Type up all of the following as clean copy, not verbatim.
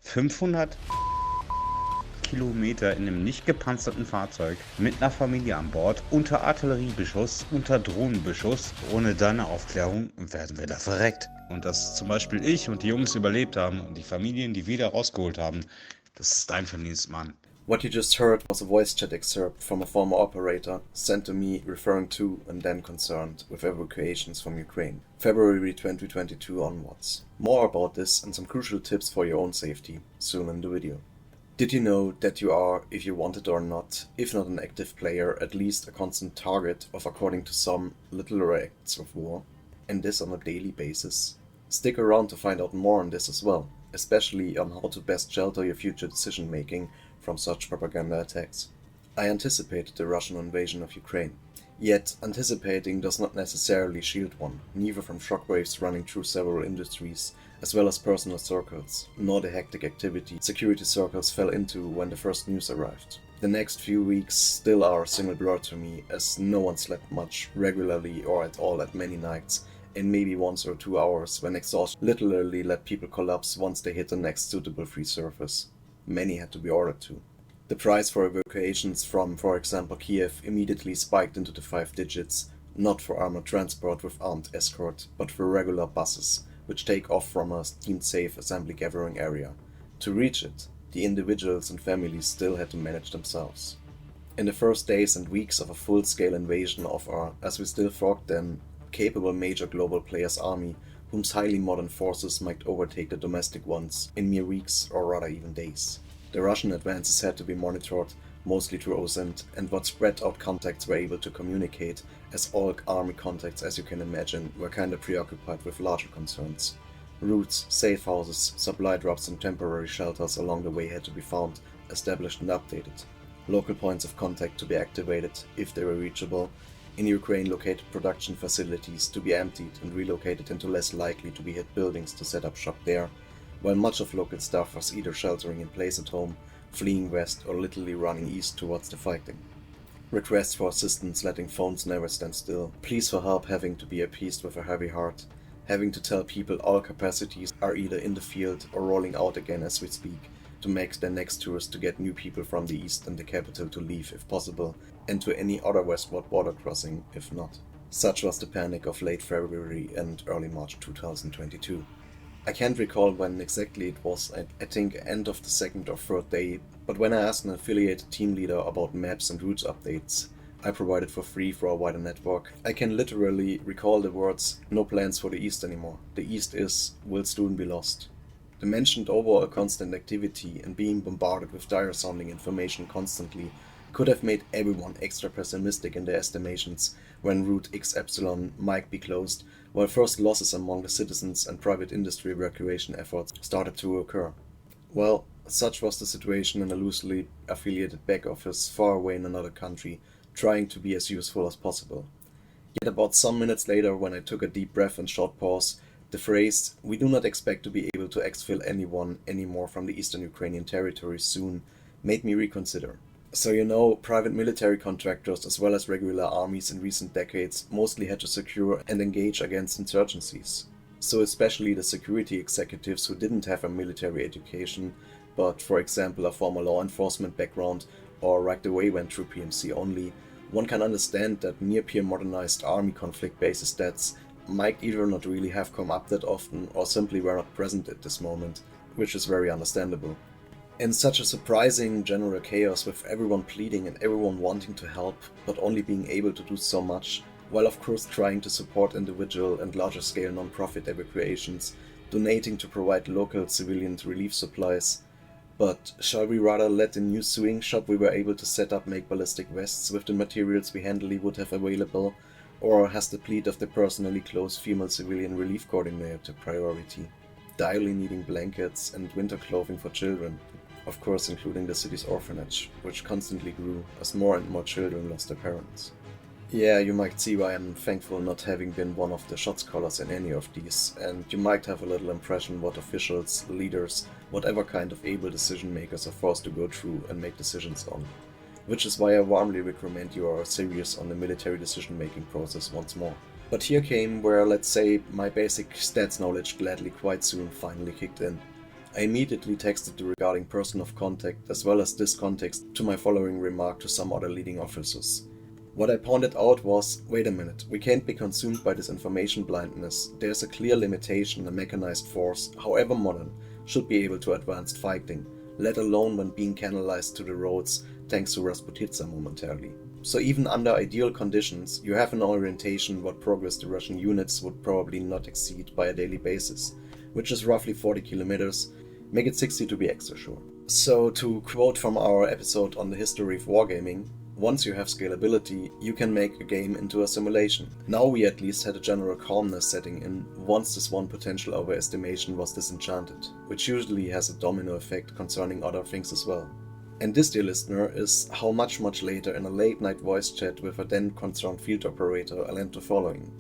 500 Kilometer in einem nicht gepanzerten Fahrzeug mit einer Familie an Bord, unter Artilleriebeschuss, unter Drohnenbeschuss. Ohne deine Aufklärung werden wir da verreckt. Und dass zum Beispiel ich und die Jungs überlebt haben und die Familien, die wir da rausgeholt haben, das ist dein Verdienst, Mann. What you just heard was a voice chat excerpt from a former operator sent to me referring to and then concerned with evacuations from Ukraine, February 2022 onwards. More about this and some crucial tips for your own safety soon in the video. Did you know that you are, if you want it or not, if not an active player, at least a constant target of, according to some, literal acts of war, and this on a daily basis? Stick around to find out more on this as well, especially on how to best shelter your future decision making from such propaganda attacks. I anticipated the Russian invasion of Ukraine. Yet, anticipating does not necessarily shield one, neither from shockwaves running through several industries, as well as personal circles, nor the hectic activity security circles fell into when the first news arrived. The next few weeks still are a single blur to me, as no one slept much, regularly or at all at many nights, in maybe 1 or 2 hours, when exhaustion literally let people collapse once they hit the next suitable free surface. Many had to be ordered to. The price for evacuations from, for example, Kiev immediately spiked into the 5 digits, not for armored transport with armed escort, but for regular buses, which take off from a deemed safe assembly gathering area. To reach it, the individuals and families still had to manage themselves. In the first days and weeks of a full-scale invasion of our, as we still thought then, capable major global player's army, whose highly modern forces might overtake the domestic ones in mere weeks or rather even days. The Russian advances had to be monitored, mostly through OSINT, and what spread out contacts were able to communicate, as all army contacts, as you can imagine, were kinda preoccupied with larger concerns. Routes, safe houses, supply drops and temporary shelters along the way had to be found, established and updated. Local points of contact to be activated, if they were reachable. In Ukraine, located production facilities to be emptied and relocated into less likely to be hit buildings to set up shop there, while much of local staff was either sheltering in place at home, fleeing west, or literally running east towards the fighting. Requests for assistance letting phones never stand still, pleas for help having to be appeased with a heavy heart, having to tell people all capacities are either in the field or rolling out again as we speak, to make their next tours to get new people from the east and the capital to leave if possible, and to any other westward border crossing if not. Such was the panic of late February and early March 2022. I can't recall when exactly it was, I think end of the second or third day, but when I asked an affiliated team leader about maps and routes updates I provided for free for a wider network, I can literally recall the words, "No plans for the East anymore. The East will soon be lost." The mentioned overall constant activity and being bombarded with dire sounding information constantly could have made everyone extra pessimistic in their estimations when Route X Epsilon might be closed, while first losses among the citizens and private industry evacuation efforts started to occur. Well, such was the situation in a loosely affiliated back office far away in another country, trying to be as useful as possible. Yet about some minutes later, when I took a deep breath and short pause, the phrase, "We do not expect to be able to exfil anyone anymore from the eastern Ukrainian territory soon," made me reconsider. So private military contractors as well as regular armies in recent decades mostly had to secure and engage against insurgencies. So especially the security executives who didn't have a military education, but for example a former law enforcement background or right away went through PMC only, one can understand that near-peer modernized army conflict basis stats might either not really have come up that often or simply were not present at this moment, which is very understandable. In such a surprising general chaos with everyone pleading and everyone wanting to help, but only being able to do so much, while of course trying to support individual and larger scale non-profit evacuations, donating to provide local civilian relief supplies. But shall we rather let the new sewing shop we were able to set up make ballistic vests with the materials we handily would have available, or has the plead of the personally close female civilian relief coordinator priority, direly needing blankets and winter clothing for children? Of course including the city's orphanage, which constantly grew as more and more children lost their parents. Yeah, you might see why I'm thankful not having been one of the shot callers in any of these, and you might have a little impression what officials, leaders, whatever kind of able decision makers are forced to go through and make decisions on. Which is why I warmly recommend you are serious on the military decision making process once more. But here came where, let's say, my basic stats knowledge gladly quite soon finally kicked in. I immediately texted the regarding person of contact as well as this context to my following remark to some other leading officers. What I pointed out was, wait a minute, we can't be consumed by this information blindness. There's a clear limitation a mechanized force, however modern, should be able to advanced fighting, let alone when being canalized to the roads thanks to Rasputitsa momentarily. So even under ideal conditions, you have an orientation what progress the Russian units would probably not exceed by a daily basis, which is roughly 40 kilometers, make it 60 to be extra sure. So to quote from our episode on the history of wargaming, once you have scalability, you can make a game into a simulation. Now we at least had a general calmness setting in once this one potential overestimation was disenchanted, which usually has a domino effect concerning other things as well. And this, dear listener, is how much later in a late night voice chat with a then concerned field operator I learned the following.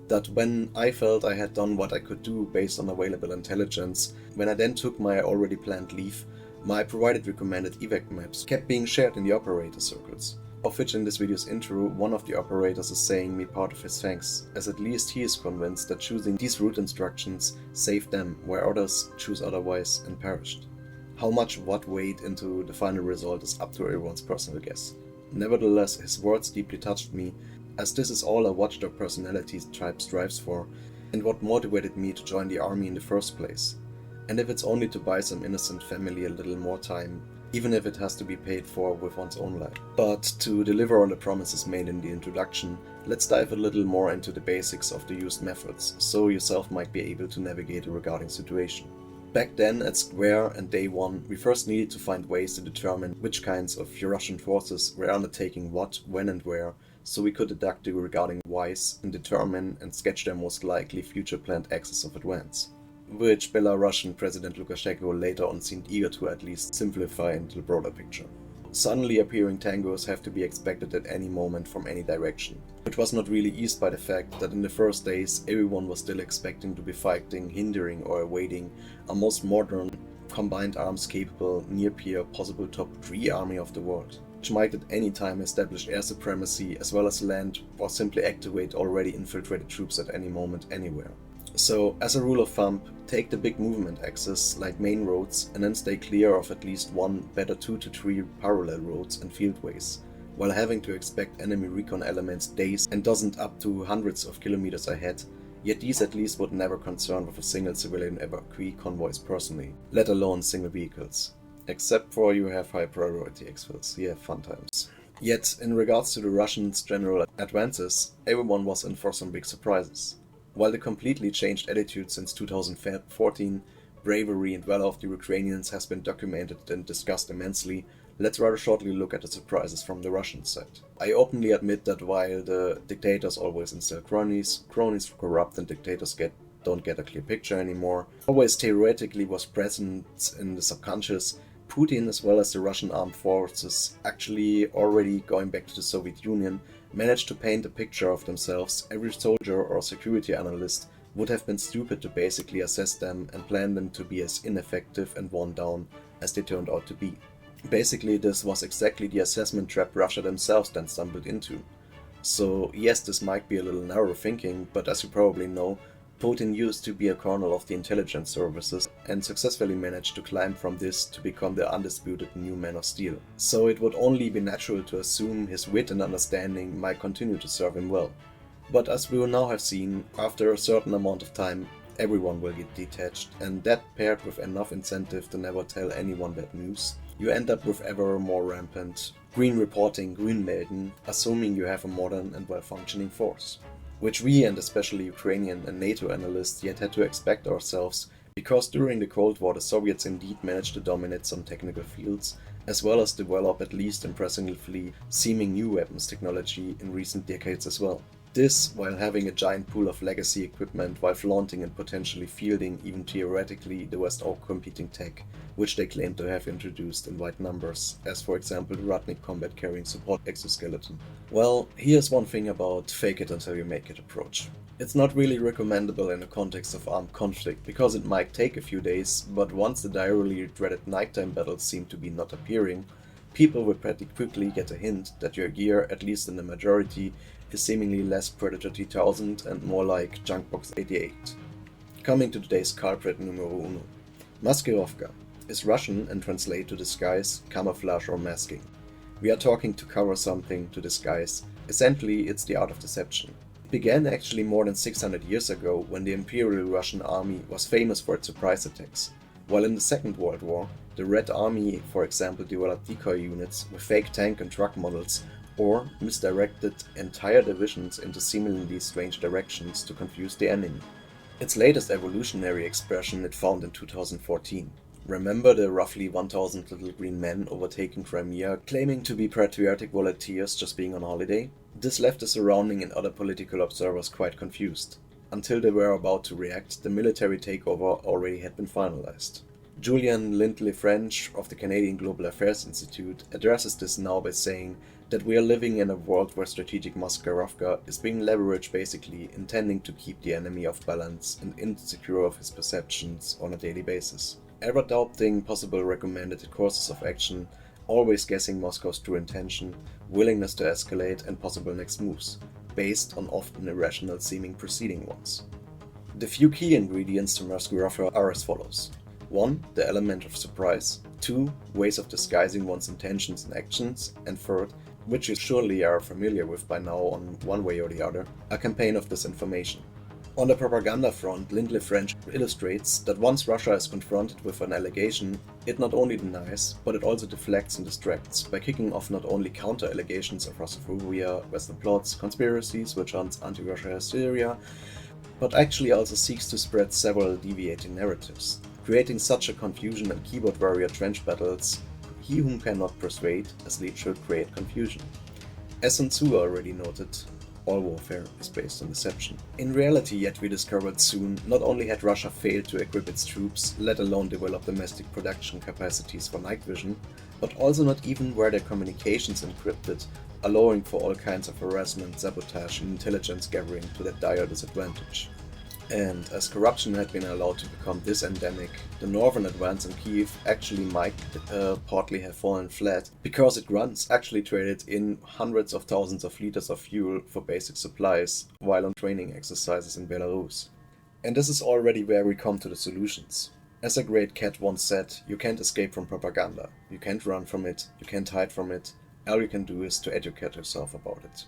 That when I felt I had done what I could do based on available intelligence, when I then took my already planned leave, my provided recommended evac maps kept being shared in the operator circles, of which in this video's intro one of the operators is saying me part of his thanks, as at least he is convinced that choosing these route instructions saved them where others choose otherwise and perished. How much what weighed into the final result is up to everyone's personal guess. Nevertheless, his words deeply touched me, as this is all a watchdog personality type strives for, and what motivated me to join the army in the first place. And if it's only to buy some innocent family a little more time, even if it has to be paid for with one's own life. But to deliver on the promises made in the introduction, let's dive a little more into the basics of the used methods, so yourself might be able to navigate a regarding situation. Back then, at Square and Day 1, we first needed to find ways to determine which kinds of Russian forces were undertaking what, when and where, so we could deduct the regarding whys and determine and sketch their most likely future planned axis of advance, which Belarusian President Lukashenko later on seemed eager to at least simplify into the broader picture. Suddenly appearing tangos have to be expected at any moment from any direction, which was not really eased by the fact that in the first days everyone was still expecting to be fighting, hindering or awaiting a most modern, combined arms capable, near-peer, possible top 3 army of the world, which might at any time establish air supremacy as well as land or simply activate already infiltrated troops at any moment anywhere. So, as a rule of thumb, take the big movement axis, like main roads, and then stay clear of at least one, better 2 to 3 parallel roads and fieldways, while having to expect enemy recon elements days and dozens up to hundreds of kilometers ahead, yet these at least would never concern with a single civilian evacuee convoys personally, let alone single vehicles. Except for you have high priority exfils, you have fun times. Yet, in regards to the Russians' general advances, everyone was in for some big surprises. While the completely changed attitude since 2014, bravery and valor of the Ukrainians has been documented and discussed immensely, let's rather shortly look at the surprises from the Russian side. I openly admit that while the dictators always instill cronies corrupt and dictators don't get a clear picture anymore, always theoretically was present in the subconscious, Putin as well as the Russian armed forces, actually already going back to the Soviet Union, managed to paint a picture of themselves. Every soldier or security analyst would have been stupid to basically assess them and plan them to be as ineffective and worn down as they turned out to be. Basically, this was exactly the assessment trap Russia themselves then stumbled into. So yes, this might be a little narrow thinking, but as you probably know, Putin used to be a colonel of the intelligence services and successfully managed to climb from this to become the undisputed new man of steel. So it would only be natural to assume his wit and understanding might continue to serve him well. But as we will now have seen, after a certain amount of time, everyone will get detached, and that paired with enough incentive to never tell anyone bad news, you end up with ever more rampant green reporting, Grünmelden, assuming you have a modern and well-functioning force. Which we, and especially Ukrainian and NATO analysts, yet had to expect ourselves, because during the Cold War the Soviets indeed managed to dominate some technical fields, as well as develop at least impressively seeming new weapons technology in recent decades as well. This while having a giant pool of legacy equipment while flaunting and potentially fielding even theoretically the West outcompeting tech, which they claim to have introduced in wide numbers, as for example the Rudnik combat carrying support exoskeleton. Well, here's one thing about fake it until you make it approach. It's not really recommendable in the context of armed conflict, because it might take a few days, but once the direly dreaded nighttime battles seem to be not appearing, people will pretty quickly get a hint that your gear, at least in the majority, is seemingly less Predator T-1000 and more like Junkbox 88. Coming to today's culprit numero uno. Maskirovka is Russian and translate to disguise, camouflage or masking. We are talking to cover something, to disguise. Essentially, it's the art of deception. It began actually more than 600 years ago when the Imperial Russian Army was famous for its surprise attacks. While in the Second World War, the Red Army, for example, developed decoy units with fake tank and truck models or misdirected entire divisions into seemingly strange directions to confuse the enemy. Its latest evolutionary expression it found in 2014. Remember the roughly 1,000 little green men overtaking Crimea, claiming to be patriotic volunteers just being on holiday? This left the surrounding and other political observers quite confused. Until they were about to react, the military takeover already had been finalized. Julian Lindley French of the Canadian Global Affairs Institute addresses this now by saying that we are living in a world where strategic Maskirovka is being leveraged, basically intending to keep the enemy off balance and insecure of his perceptions on a daily basis. Ever doubting possible recommended courses of action, always guessing Moscow's true intention, willingness to escalate and possible next moves, based on often irrational seeming preceding ones. The few key ingredients to Maskirovka are as follows. 1. The element of surprise. 2. Ways of disguising one's intentions and actions. And 3rd, which you surely are familiar with by now on one way or the other, a campaign of disinformation. On the propaganda front, Lindley French illustrates that once Russia is confronted with an allegation, it not only denies, but it also deflects and distracts by kicking off not only counter-allegations of Russophobia, Western plots, conspiracies, witch hunts, anti-Russia hysteria, but actually also seeks to spread several deviating narratives, creating such a confusion and keyboard warrior trench battles. He whom cannot persuade, as lead should create confusion. As Sun Tzu already noted, all warfare is based on deception. In reality, yet we discovered soon, not only had Russia failed to equip its troops, let alone develop domestic production capacities for night vision, but also not even were their communications encrypted, allowing for all kinds of harassment, sabotage and intelligence gathering to their dire disadvantage. And as corruption had been allowed to become this endemic, the northern advance on Kiev actually might partly have fallen flat, because its guns actually traded in hundreds of thousands of liters of fuel for basic supplies while on training exercises in Belarus. And this is already where we come to the solutions. As a great cat once said, you can't escape from propaganda, you can't run from it, you can't hide from it, all you can do is to educate yourself about it.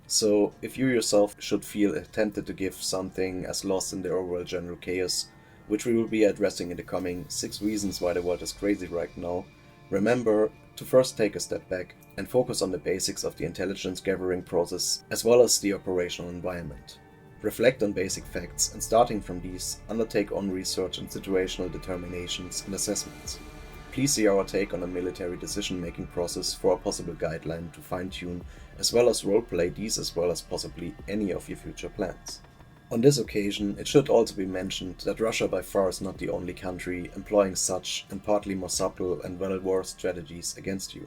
So, if you yourself should feel tempted to give something as lost in the overall general chaos, which we will be addressing in the coming 6 reasons why the world is crazy right now, remember to first take a step back and focus on the basics of the intelligence gathering process as well as the operational environment. Reflect on basic facts and starting from these, undertake on research and situational determinations and assessments. Please see our take on the military decision-making process for a possible guideline to fine-tune, as well as roleplay these as well as possibly any of your future plans. On this occasion, it should also be mentioned that Russia by far is not the only country employing such and partly more subtle and well-worn strategies against you.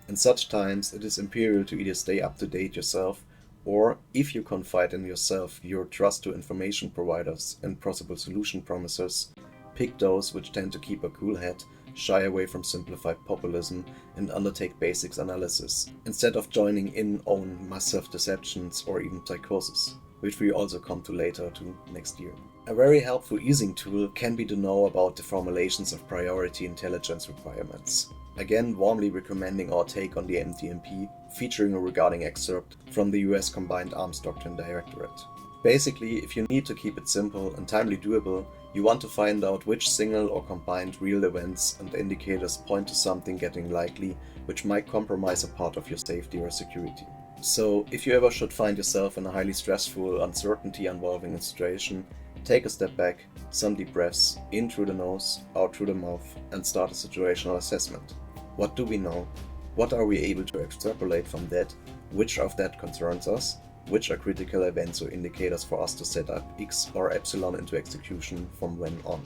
In such times, it is imperial to either stay up to date yourself, or, if you confide in yourself your trust to information providers and possible solution promisers, pick those which tend to keep a cool head, shy away from simplified populism, and undertake basics analysis, instead of joining in on massive deceptions or even psychosis, which we also come to later to next year. A very helpful easing tool can be to know about the formulations of priority intelligence requirements. Again, warmly recommending our take on the MTMP, featuring a regarding excerpt from the US Combined Arms Doctrine Directorate. Basically, if you need to keep it simple and timely doable, you want to find out which single or combined real events and indicators point to something getting likely, which might compromise a part of your safety or security. So, if you ever should find yourself in a highly stressful, uncertainty involving situation, take a step back, some deep breaths, in through the nose, out through the mouth, and start a situational assessment. What do we know? What are we able to extrapolate from that? Which of that concerns us? Which are critical events or indicators for us to set up X or Epsilon into execution from when on.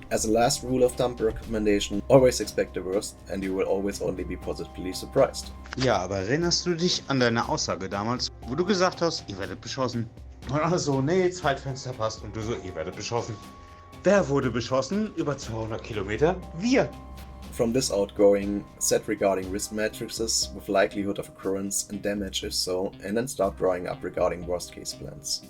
As a last rule of thumb recommendation, always expect the worst and you will always only be positively surprised. Ja, aber erinnerst du dich an deine Aussage damals, wo du gesagt hast, ihr werdet beschossen? Und alle so, nee, Zeitfenster passt und du so, ihr werdet beschossen. Wer wurde beschossen? Über 200 Kilometer? Wir! From this outgoing, set regarding risk matrices with likelihood of occurrence and damage if so, and then start drawing up regarding worst case plans.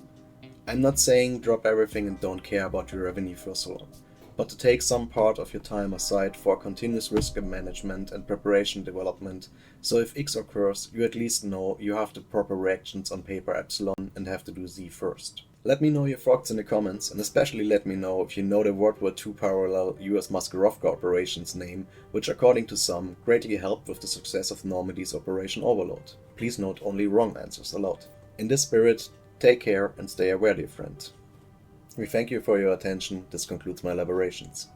I'm not saying drop everything and don't care about your revenue for so long. but to take some part of your time aside for continuous risk management and preparation development, so if X occurs, you at least know you have the proper reactions on paper epsilon and have to do Z first. Let me know your thoughts in the comments, and especially let me know if you know the World War II parallel US Maskirovka operations name, which according to some greatly helped with the success of Normandy's Operation Overlord. Please note only wrong answers allowed. In this spirit, take care and stay aware, dear friend. We thank you for your attention. This concludes my elaborations.